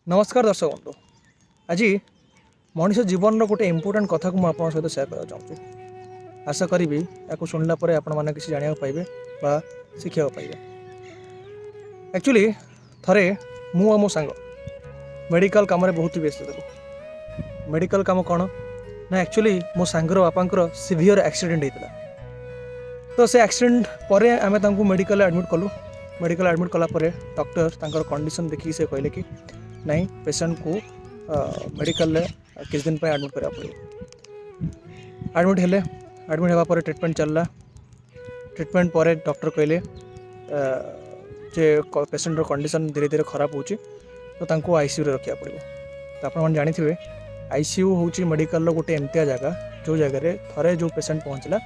नमस्कार दर्शक बंधु। आज मनीष जीवन गोटे इम्पोर्टाट कथा को आप सहित सेयार करना चाहूँगी। आशा करी या शुणला आपने किसी जाना पाइबे बा शिखा पाइबे। एक्चुअली थरे मु मो सांग मेडिकल कम बहुत ही व्यस्त थी। मेडिकल कम कौन ना एक्चुअली मो सांगर बापा सीवियर एक्सीडेंट होता। तो से एक्सीडेंट पर आम मेडिकल एडमिट कलु। मेडिकल एडमिट कलापर डॉक्टर कंडीशन देखिए से कहले कि नहीं पेशेंट को मेडिकल किस दिन पर एडमिट करा पड़े। एडमिट होगा ट्रिटमेंट चलला। ट्रिटमेंट पर डॉक्टर कहले जे पेशेंट कंडीशन धीरे धीरे खराब होची तो तांको आईसीयू रे रखा पड़ो। तो आप जानी आईसीयू हूँ मेडिकल गोटे एमतिया जगह जो जगह थरे जो पेशेंट पहुँचला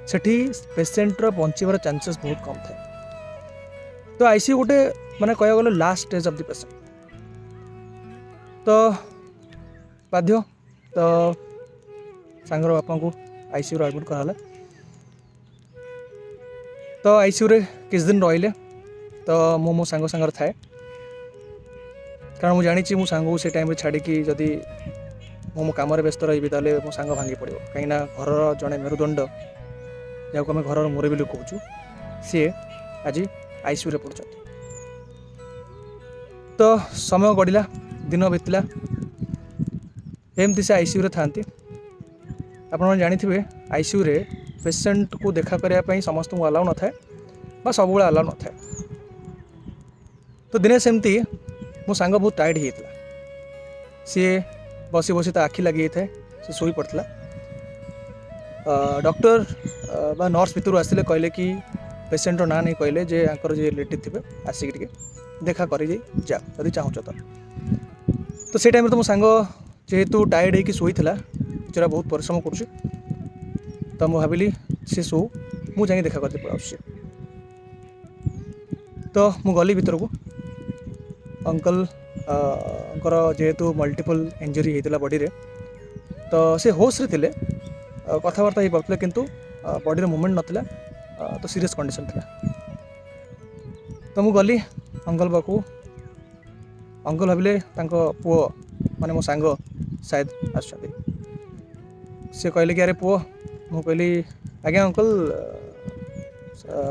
सेठी पेशेंटर बचार चांसेस बहुत कम था। तो आईसीयू गोटे माने कह गले last stage of the patient. तो बाध्य तो सांगर बापा को आईसीयू एडमिट कराला। तो आईसीयू रे किस दिन रहिले तो मो सांग सांगर थाए कारण मुझे जानी मो सांग से टाइम छाड़ी जदि मो कम व्यस्त रही ताले मो सांग भांगी पड़ो कहीं घर जड़े मेरुदंड जहाँ आम घर मुरबी लोग कहूँ सी आज आईसीयू रे पड़ुछंती। तो समय गड़िला दिन बीतला एमती से आईसीयू रे थांती। आपन जानी आईसीयू रे पेशेंट को देखा करने समस्त को अलाउ न थाए बा सब बड़े अलाउ न थाए। तो दिने सेमती मो सांग बहुत टायर्ड होता। सी बसी बसी तो आखि लगी था सी शोई पड़ता। डॉक्टर बा नर्स भितर आसिले कहले कि पेशेंट ना नहीं कहले जे आंकर जे रिलेटिव थे आसिक टे देखा कर जा यदि चाहूच तो से टाइम तो मो सांग जेहेतु टायर्ड होकर शोई बेचारा बहुत परिश्रम कर तो मुझे भाविली सी शो मुझे देखा करते पड़ा। तो मु गली भीतर को अंकल जेहेतु मल्टीपल इंजरी होता बॉडी रे तो से होश रे थिले कथबार्ता हो पाते किंतु बॉडी रे मूवमेंट नथिला। तो सीरियस कंडीशन थिला। तो मु गली अंकल पाखु। अंकल भाविले पुओ माने मो सांग शायद आसुछंती। से कहले कि अरे पुओ मु कहली आज्ञा अंकल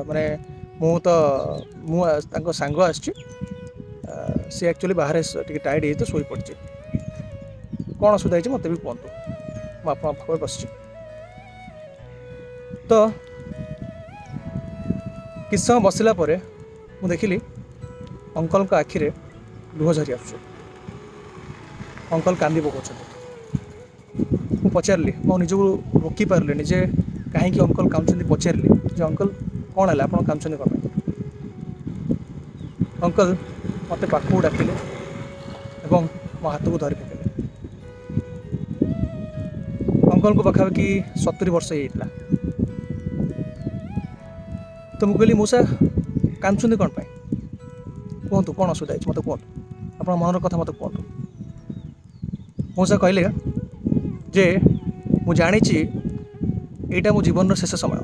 माने मु तो सांग आसी सी एक्चुअली बाहर टे टायर्ड हो तो शोई पड़ी कौन असुविधा है मत भी कहतु मुझे बस। तो किस समय बसला मु देखिली अंकल का आखिरे लुह झरी आस। अंकल कांदी पकाउछंती। मु पचारली मो निजको रोकी पारे जे कहीं अंकल कांदुछंती पचारली जे अंकल कौन है आप कांदुछंती कौन। अंकल मत पाखक डाकिले एवं मो हाथ को धरी पकड़े। अंकल को पाखापाखि 70 वर्ष होता। तो मुझे कहली मौसा कांदुछंती कौन पाई कहतु कौन असुविधा है मत कहतु आप मनर कथा मत कहतु। मौसा कहले जे मु जानी एटा मो जीवन शेष समय।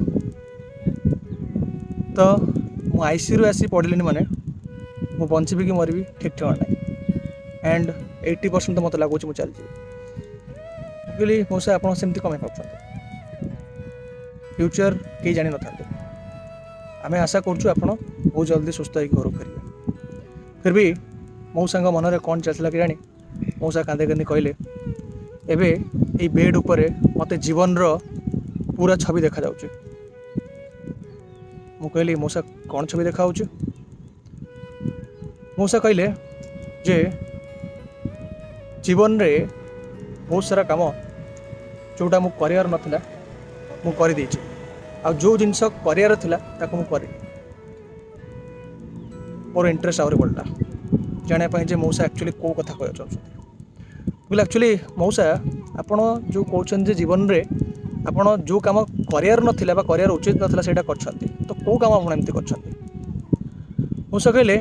तो मु आईसीयू आसी पड़िली माने मु बंचीबी कि मरबी ठीक ठिकाना ना एंड 80% तो मत लगुच मु चल कहली मौसा आप सेमती कम भावुं फ्यूचर कहीं जानी न था। आम आशा करूँ बहुत जल्दी सुस्थ हो घर फेर। फिर भी मौसा मनरे कौन चलता कि जानी मौसा कांदे कांदी कहले एबे ये बेड उपरे मते जीवन रो पूरा छवि देखा जाउछ। मु कहली मौसा कौन छवि देखा जाउछ। मौसा कहले जे जीवन रे बहुत सारा काम जोटा मु करियर नथिला मु करि देछि आ जो जिनस करियर थिला ताको मु करि मोर इंटरेस्ट आउरी बढ़ला जाना जे मौसा एक्चुअली कौ कथा कह चाहते बोले एक्चुअली मौसा आपण जो कहते जीवन रे आपण जो काम करियर नथिला बा करियर उचित नथिला सेटा करछंती तो कौ काम आपण एमती करछंती। मौसा कहले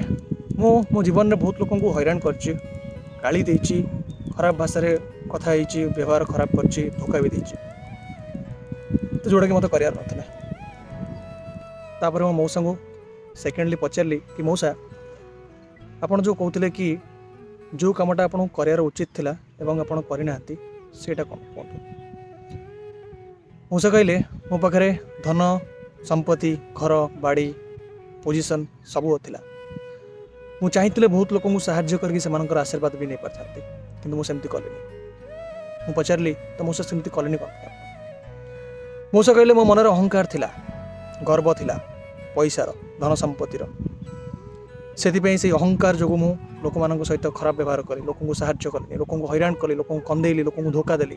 मो जीवन रे बहुत लोगों को हैरान करछि गाली देछि खराब भाषा रे कथा ହେଇछि व्यवहार खराब करछि धोखा भी देछि तो जोड़ा कि मत करियर नथिला। तापर मो मौसा को सेकेंडली पचारली कि मौसा आपण जो कहते कि जो कामटा आपन करार उचित थिला एवं आपण करना सेटा कौन कहतु। मौसा कहले मो पाखे धन संपत्ति घर बाड़ी पोजिशन सबू थिला। मु चाहिए बहुत लोक साहाଯ୍य करके आशीर्वाद भी नहीं पारि कि मुझे कली। मु पचारि तो मौसा सेमती कले कौन। मौसा कहले मो मनर अहंकार थिला गर्व थिला पैसार धन संपत्तिर से अहंकार जो मु लोक मान सहित खराब व्यवहार करी लोक साहाଯ୍य कली लोक हैरान कली लोक कंदेली लोक धोखा देली।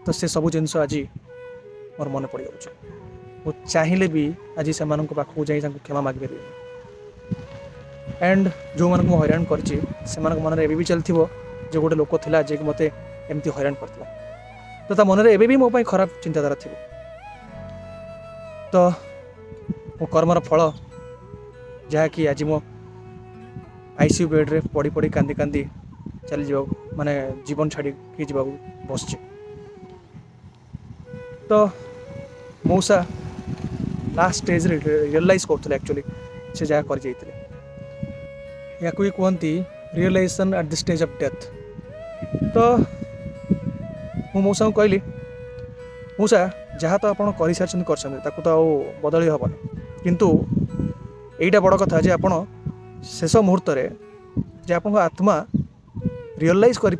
तो से सबू जिनस आज मोर मन पड़ जाऊँ। मु चाहिए भी आज से पाखक जाई क्षमा माग पारि। एंड जो मानक मु हैरान करछि से मन एबी भी चलथि जो गोटे लोक थिला जे मते एमती हैरान करथिला तो ता मन रे एबे भी मो पई खराब चिंताधारा थिबो। तो मो कर्मर फल जहाँ कि आज मो आईसीयू बेड रे पड़ी पड़ी कांदी कांदी चली जा माने जीवन छाड़ी कि जा बस। तो मौसा लास्ट स्टेज रे रियलाइज करथले एक्चुअली से जहाँ कर जाइतले या कोई कहती realisation at the stage of death. तो मु मौसा को कहली मौसा जहाँ तो आपड़ कर सारी कर तो बदली हेन किंतु यहीटा बड़ कथा जे आपण शेष मुहूर्त जे आप आत्मा रियलाइज कर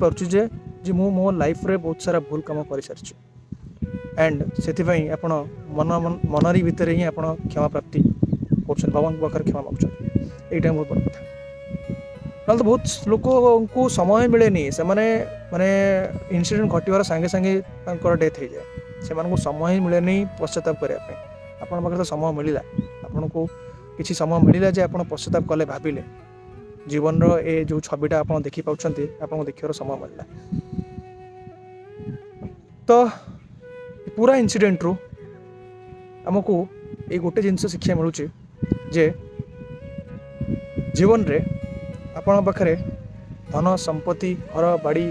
मो लाइफ रे बहुत सारा भूल काम कर सारी एंड से आपण मन मनरी भितर ही आप क्षमा प्राप्ति कर भगवान पाखे क्षमा माग यहीटा बहुत बड़ कथा। ना तो बहुत लोक को समय मिले से माने इनसीडेंट घटवार सांगे सांगे डेथ हो जाए से समय ही मिले नहीं पश्चाताप करने आपण पाखे तो समय मिलला आपन को किसी समय मिलला जे आप पश्चाताप कले भाविले जीवन रो ए जो छविटा आप देखी पाउछंती आपन देखियार समय मिलला। तो पूरा इनसीडेंट रू आमको ये गोटे जिनस शिक्षा मिलूँ जे जीवन रे आपण पाखे धन संपत्ति घर बाड़ी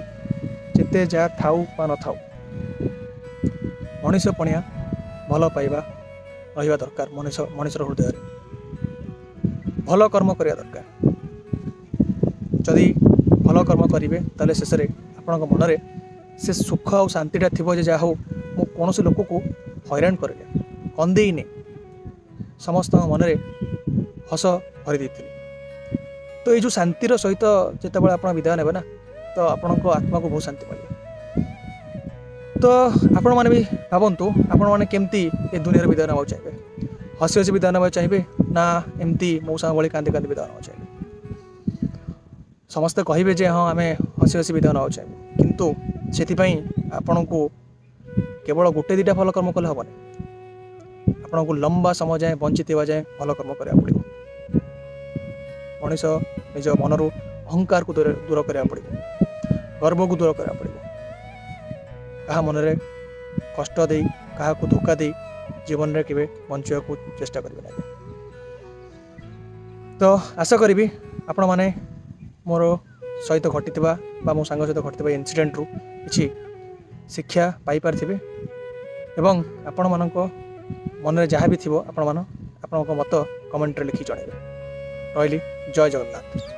जिते जहाँ थाऊ बा न थाऊ मनीष पणिया भल पाइबा रहिबा दरकार। मनीषर हृदय भल कर्म करिया दरकार। जदि भल कर्म करेंगे ताले शेष में आपण मनरे से सुख और शांतिटा थी जहाँ हो मु कौन लोक को हैरान करे कंदेने समस्त मनरे हस भरी देती। तो ये जो शांतिर सहित जिते आप विदाय ने ना तो आपण आत्मा को बहुत शांति मिले। तो आपण मैंने भी भावतु आपण मैंने केमती ए दुनिया विदाय ना चाहिए हसी हसी विदाय ना चाहिए ना एमती मौसा भाई कांदी कांदी विदाय ना चाहिए। समस्ते कहे जे हाँ आम हसी हसी विदाय ना चाहिए किंतु से आपण को केवल गोटे दुटा भल कर्म कले हेनी आपण को लंबा समय जाए बंची जाए भल कर्म करा पड़ो। मनीष निज मनरू अहंकार को दूर करा पड़ो गर्व को दूर करा पड़ो क्या मनरे कष्ट दे क्या धोखा दे जीवन में केवे बंचा को चेष्टा करेंगे ना। तो आशा करी आपण मैंने मोर सहित घटी मो सांग सहित घटी इनसीडेंट रू किसी शिक्षा पाई पारिथिबे एवं आपण मानक मन में जहाँ भी थी आपण मत कमेंट लिखि जणाइबे। रही जय जगन्नाथ।